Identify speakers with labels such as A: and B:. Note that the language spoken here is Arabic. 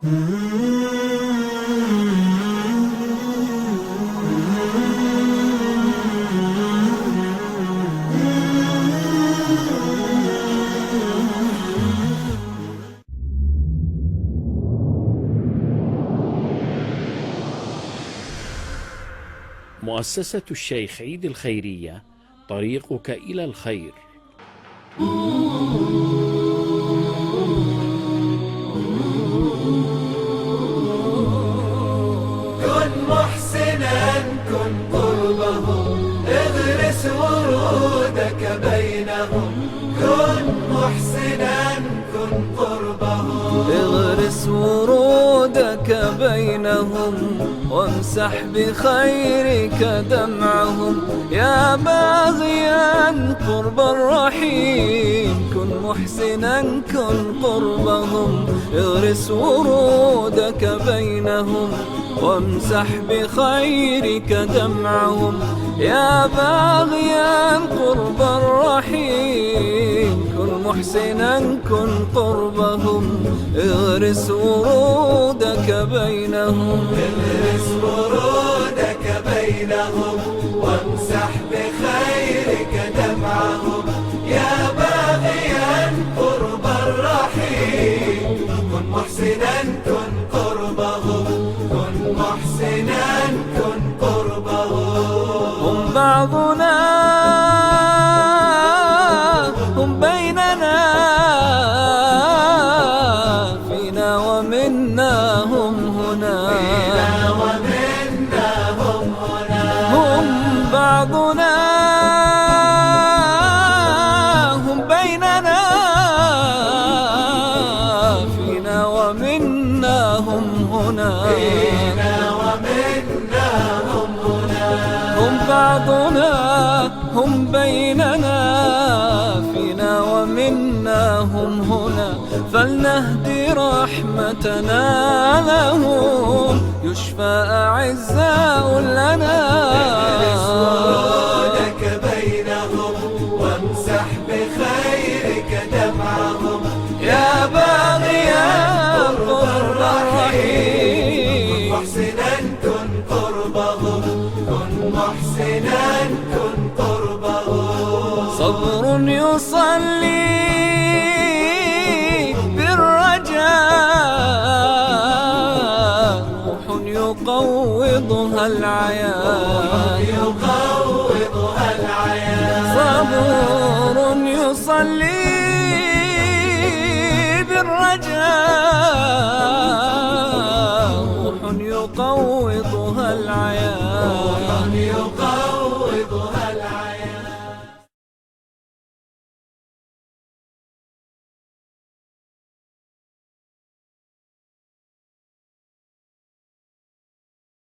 A: مؤسسة الشيخ عيد الخيرية، طريقك إلى الخير.
B: كن محسنا كن قربهم، اغرس ورودك بينهم. كن محسنا كن قربهم،
C: اغرس ورودك بينهم، وامسح بخيرك دمعهم. يا باغيا قرب الرحيم، كن محسنا كن قربهم. اغرس ورودك بينهم، وامسح بخيرك دمعهم. يا باغيا قرب الرحيم، كن محسنا كن قربهم. اغرس ورودك بينهم،
B: اغرس ورودك بينهم، وامسح بخيرك دمعهم. يا باغيا قرب الرحيم، كن محسنا كن قربهم. كن محسنا كن قربهم.
C: هم بعضنا هم بيننا، فينا ومنا هم هنا.
B: فينا ومنا هم هنا.
C: هم بعضنا هم بيننا، فينا ومنا هم هنا.
B: فينا ومنا هم هنا.
C: هم بعضنا هم بيننا، فينا ومنا هم هنا. فلنهدي رحمتنا لهم، يشفى أعزاء لنا.
B: اغرس ورودك بينهم، وامسح بخيرك دمعهم.
C: يا باغيا قرب
B: الرحيم، كن
C: الرحيم،
B: محسنا كن قربهم. كن محسنا كن قربهم.
C: صبر يصلي بالرجاء، روح يقوضها العيان.
B: يقوضها العيان.
C: صبر يصلي بالرجاء، روح يقوضها العيان.